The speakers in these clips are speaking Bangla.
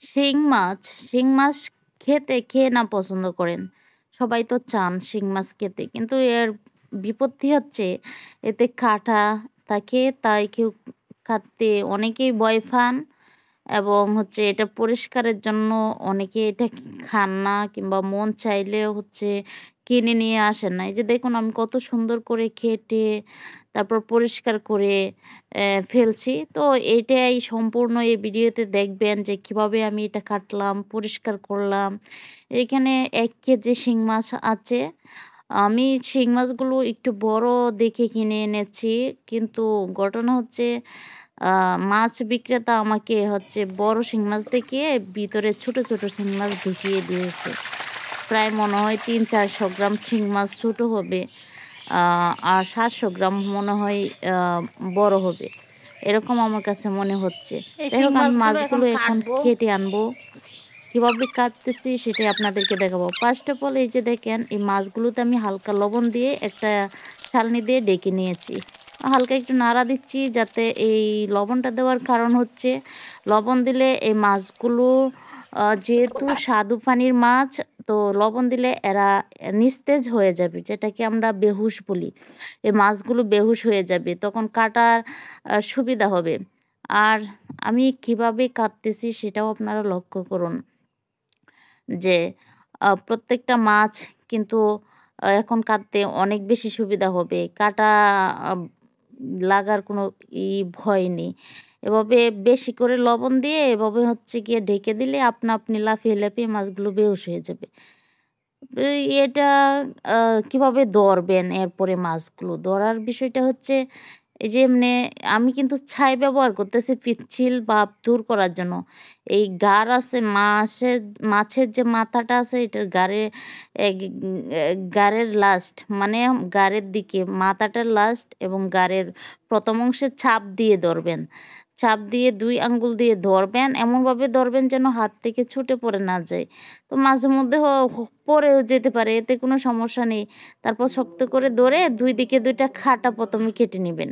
শিং মাছ খেতে কে না পছন্দ করেন? সবাই তো চান শিং মাছ খেতে। কিন্তু এর বিপত্তি হচ্ছে এতে কাঁটা থাকে, তাই কেউ খাতে অনেকেই ভয় পান এবং হচ্ছে এটা পরিষ্কারের জন্য অনেকে এটা খান না কিংবা মন চাইলেও হচ্ছে কিনে নিয়ে আসেন না। এই যে দেখুন আমি কত সুন্দর করে কেটে তারপর পরিষ্কার করে ফেলছি। তো এইটাই সম্পূর্ণ এই ভিডিওতে দেখবেন যে কিভাবে আমি এটা কাটলাম, পরিষ্কার করলাম। এখানে ১ কেজি শিং মাছ আছে। আমি শিং মাছগুলো একটু বড় দেখে কিনে এনেছি। কিন্তু ঘটনা হচ্ছে মাছ বিক্রেতা আমাকে হচ্ছে বড় শিং মাছ দেখিয়ে ভিতরে ছোট, ছোট শিং মাছ ঢুকিয়ে দিয়েছে। প্রায় মনে হয় ৩00-৪০০ গ্রাম শিং মাছ ছোট হবে। আর ৭০০ গ্রাম মনে হয় আ বড় হবে। এরকম আমার কাছে মনে হচ্ছে। এই যাই শিং হোক আমি মাছগুলো এখন মাছগুলো এখন কাটবো। কেটে আনবো। কিভাবে কাটতেছি সেটাই আপনাদেরকে দেখাবো। ফার্স্ট অফ অল এই যে দেখেন এই মাছগুলোতে আমি হালকা লবণ দিয়ে একটা ছালনি দিয়ে ডেকে নিয়েছি। হালকা একটু নাড়া দিচ্ছি যাতে এই লবণটা দেওয়ার কারণ হচ্ছে লবণ দিলে এই মাছগুলো যেহেতু স্বাদু পানির মাছ, তো লবণ দিলে এরা নিস্তেজ হয়ে যাবে, যেটাকে আমরা বেহুশ বলি। এই মাছগুলো বেহুশ হয়ে যাবে, তখন কাটার সুবিধা হবে। আর আমি কিভাবে কাটতেছি সেটাও আপনারা লক্ষ্য করুন যে প্রত্যেকটা মাছ কিন্তু এখন কাটতে অনেক বেশি সুবিধা হবে। কাটা আ লাগার কোনো ভয় নেই। এভাবে বেশি করে লবণ দিয়ে এভাবে হচ্ছে গিয়ে ঢেকে দিলে আপনা আপনি লাফিয়ে, লাফিয়ে মাছগুলো বেহুশ হয়ে যাবে। এটা আ কিভাবে ধরবেন এরপরে মাছগুলো? ধরার বিষয়টা হচ্ছে এই যে আমি কিন্তু ছাই ব্যবহার করতেছি পিচ্ছিল ভাব দূর করার জন্য। এই গাড় আছে মাছের যে মাথাটা আছে এটার গাড়ে এ গি এ গাড়ের লাস্ট মানে গাড়ের দিকে মাথাটার লাস্ট এবং গাড়ের ১ম অংশে চাপ দিয়ে ধরবেন। চাপ দিয়ে ২ আঙ্গুল দিয়ে ধরবেন, এমনভাবে ধরবেন যেন হাত থেকে ছুটে পড়ে না যায়। তো মাঝে মধ্যে পড়েও যেতে পারে, এতে কোনো সমস্যা নেই। তারপর শক্ত করে ধরে ২ দিকে ২ টা খাটা ১ম এ কেটে নিবেন।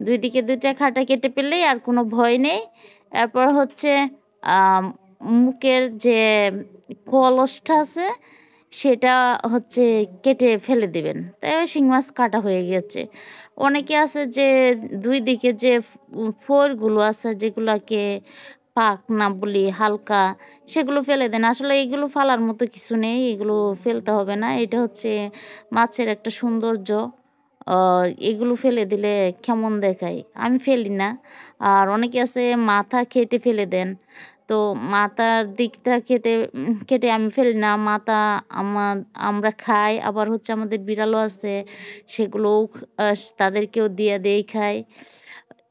২ দিকে ২ টা খাটা কেটে পেলেই আর কোনো ভয় নেই। এরপর হচ্ছে আম মুখের যে কলসটা আছে সেটা হচ্ছে কেটে ফেলে দিবেন। তাই শিং মাছ কাটা হয়ে গেছে। অনেকে আছে যে ২ দিকে যে ফোরগুলো আছে যেগুলাকে পাখনা বলি হালকা, সেগুলো ফেলে দেন। আসলে এগুলো ফালার মতো কিছু নেই। এগুলো ফেলতে হবে না। এটা হচ্ছে মাছের একটা সৌন্দর্য। আ এগুলো ফেলে দিলে কেমন দেখায়? আমি ফেলি না। আর অনেকে আছে মাথা কেটে ফেলে দেন। তো মাথার দিকটা কেটে আমি ফেলি না। মাথা আমা আমরা খাই। আবার হচ্ছে আমাদের বিড়ালও আছে। সেগুলোও তাদেরকেও দিয়ে দেই খাই।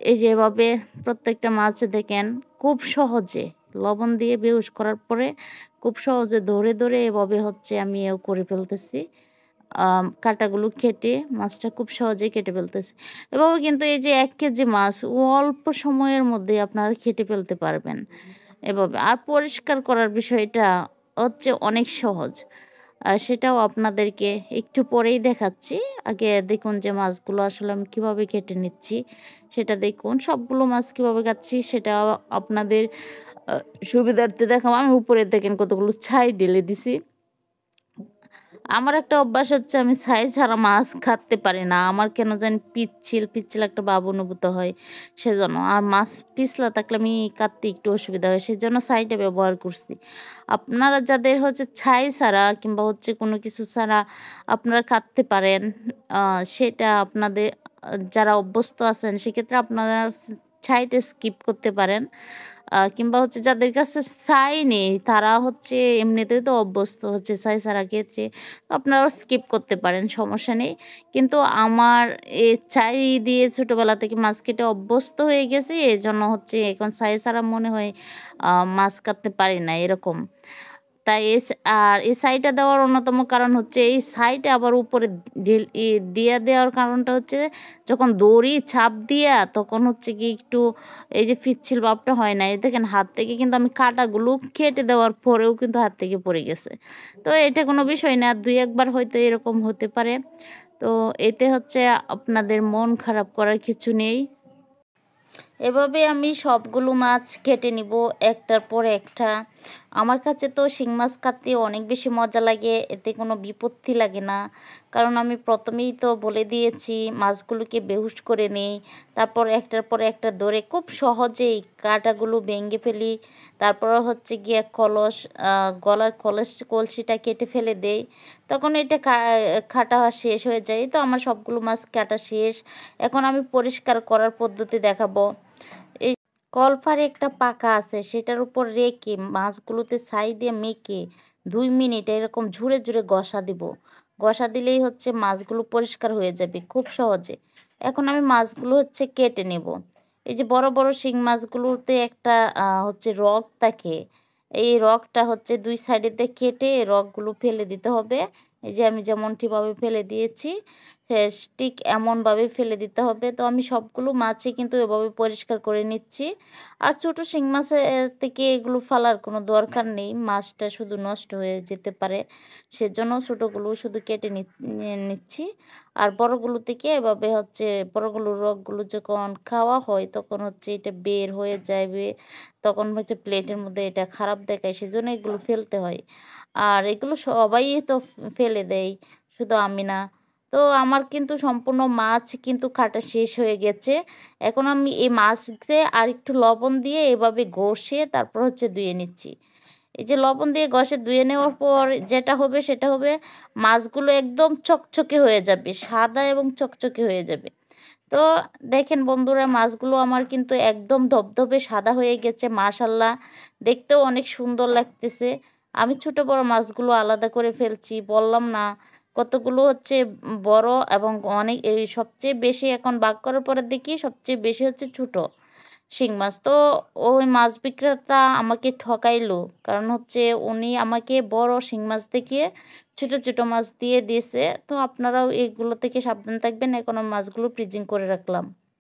এই যে এভাবে প্রত্যেকটা মাছ দেখেন খুব সহজে লবণ দিয়ে বেহুশ করার পরে খুব সহজে ধরে, ধরে এভাবে হচ্ছে আমি করে ফেলতেছি। কাঁটাগুলো কেটে মাছটা খুব সহজেই কেটে ফেলতেছি। এভাবে কিন্তু এই যে ১ কেজি মাছ অল্প সময়ের মধ্যেই আপনারা কেটে ফেলতে পারবেন এভাবে। আর পরিষ্কার করার বিষয়টা হচ্ছে অনেক সহজ। সেটাও আপনাদেরকে একটু পরেই দেখাচ্ছি। আগে দেখুন যে মাছগুলো আসলে আমি কীভাবে কেটে নিচ্ছি সেটা দেখুন। সবগুলো মাছ কীভাবে কাটছি সেটা আপনাদের আ সুবিধার্থে দেখাবো। আমি উপরে দেখেন কতগুলো ছাই ঢেলে দিছি। আমার একটা অভ্যাস হচ্ছে আমি ছাই ছাড়া মাছ কাটতে পারি না। আমার কেন জানি পিচ্ছিল একটা ভাব অনুভূত হয় সেজন্য। আর মাছ পিছলা থাকলে আমি কাটতে একটু অসুবিধা হয়। সেজন্য ছাইটা ব্যবহার করছি। আপনারা যাদের হচ্ছে ছাই ছাড়া কিংবা হচ্ছে কোনো কিছু ছাড়া আপনারা কাটতে পারেন, সেটা আপনাদের যারা অভ্যস্ত আছেন সেক্ষেত্রে আপনারা ছাইটা স্কিপ করতে পারেন। কিংবা হচ্ছে যাদের কাছে ছাই নেই তারা হচ্ছে এমনিতেই তো অভ্যস্ত হচ্ছে ছাই ছাড়া ক্ষেত্রে, তো আপনারাও স্কিপ করতে পারেন, সমস্যা নেই। কিন্তু আমার এই ছাই দিয়ে ছোটোবেলা থেকে মাছ কেটে অভ্যস্ত হয়ে গেছি, এজন্য হচ্ছে এখন ছাই ছাড়া মনে হয় মাছ কাটতে পারি না এরকম। তাই আর এই ছাইটা দেওয়ার অন্যতম কারণ হচ্ছে এই ছাইটা আবার উপরে দিয়ে দেওয়ার কারণটা হচ্ছে যখন দড়ি ছাপ দিয়া তখন হচ্ছে কি একটু এই যে পিচ্ছিল ভাবটা হয় না। এই দেখেন হাত থেকে কিন্তু আমি কাঁটাগুলো কেটে দেওয়ার পরেও কিন্তু হাত থেকে পড়ে গেছে। তো এটা কোনো বিষয় না। ২-১ বার হয়তো এরকম হতে পারে। তো এতে হচ্ছে আপনাদের মন খারাপ করার কিছু নেই। এভাবে আমি সবগুলো মাছ কেটে নিব একটার পর একটা। আমার কাছে তো শিং মাছ কাটতে অনেক বেশি মজা লাগে, এতে কোনো বিপত্তি লাগে না। কারণ আমি প্রথমেই তো বলে দিয়েছি মাছগুলোকে বেহুশ করে নেই, তারপর একটার পর একটা ধরে খুব সহজেই কাঁটাগুলো ভেঙে ফেলি। তারপর হচ্ছে গিয়ে গলার কলসিটা কেটে ফেলে দেই, তখন এটা কাটা শেষ হয়ে যায়। তো আমার সবগুলো মাছ কাটা শেষ। এখন আমি পরিষ্কার করার পদ্ধতি দেখাবো। এই কলফারে একটা পাকা আছে, সেটার উপর রেখে মাছগুলোতে ছাই দিয়ে মেখে 2 মিনিট এরকম ঝুরে ঝুরে ঘষা দিব। ঘষা দিলেই হচ্ছে মাছগুলো পরিষ্কার হয়ে যাবে খুব সহজে। এখন আমি মাছগুলো হচ্ছে কেটে নেব। এই যে বড় বড় শিং মাছগুলোতে একটা হচ্ছে রগ থাকে, এই রগটা হচ্ছে 2 সাইডেতে কেটে রগগুলো ফেলে দিতে হবে। এই যে আমি যেমনটিভাবে ফেলে দিয়েছি, ঠিক এমনভাবে ফেলে দিতে হবে। তো আমি সবগুলো মাছই কিন্তু এভাবে পরিষ্কার করে নিচ্ছি। আর ছোটো শিং মাছের থেকে এগুলো ফেলার কোনো দরকার নেই, মাছটা শুধু নষ্ট হয়ে যেতে পারে, সেজন্য ছোটোগুলো শুধু কেটে নিচ্ছি। আর বড়গুলো থেকে এভাবে হচ্ছে বড়গুলোর রগগুলো যখন খাওয়া হয় তখন হচ্ছে এটা বের হয়ে যাবে, তখন হচ্ছে প্লেটের মধ্যে এটা খারাপ দেখায়, সেজন্য এগুলো ফেলতে হয়। আর এগুলো সবাই তো ফেলে দেয়, শুধু আমি না। তো আমার কিন্তু সম্পূর্ণ মাছ কিন্তু কাটা শেষ হয়ে গেছে। এখন আমি এই মাছতে আর একটু লবণ দিয়ে এভাবে ঘষে তারপর হচ্ছে ধুয়ে নিচ্ছি। এই যে লবণ দিয়ে ঘষে ধুয়ে নেওয়ার পর যেটা হবে সেটা হবে, মাছগুলো একদম চকচকে হয়ে যাবে, সাদা এবং চকচকে হয়ে যাবে। তো দেখেন বন্ধুরা, মাছগুলো আমার কিন্তু একদম ধবধবে সাদা হয়ে গেছে, মাশাল্লাহ দেখতেও অনেক সুন্দর লাগতেছে। আমি ছোট বড় মাছগুলো আলাদা করে ফেলছি, বললাম না কতগুলো হচ্ছে বড় এবং অনেক, এই সবচেয়ে বেশি এখন ভাগ করার পরে দেখি সবচেয়ে বেশি হচ্ছে ছোট শিং মাছ। তো ওই মাছ বিক্রেতা আমাকে ঠকাইলো, কারণ হচ্ছে উনি আমাকে বড় শিং মাছ দেখিয়ে ছোট ছোট মাছ দিয়ে দিয়েছে। তো আপনারাও এগুলো থেকে সাবধান থাকবেন। এখন আমি মাছগুলো ফ্রিজিং করে রাখলাম।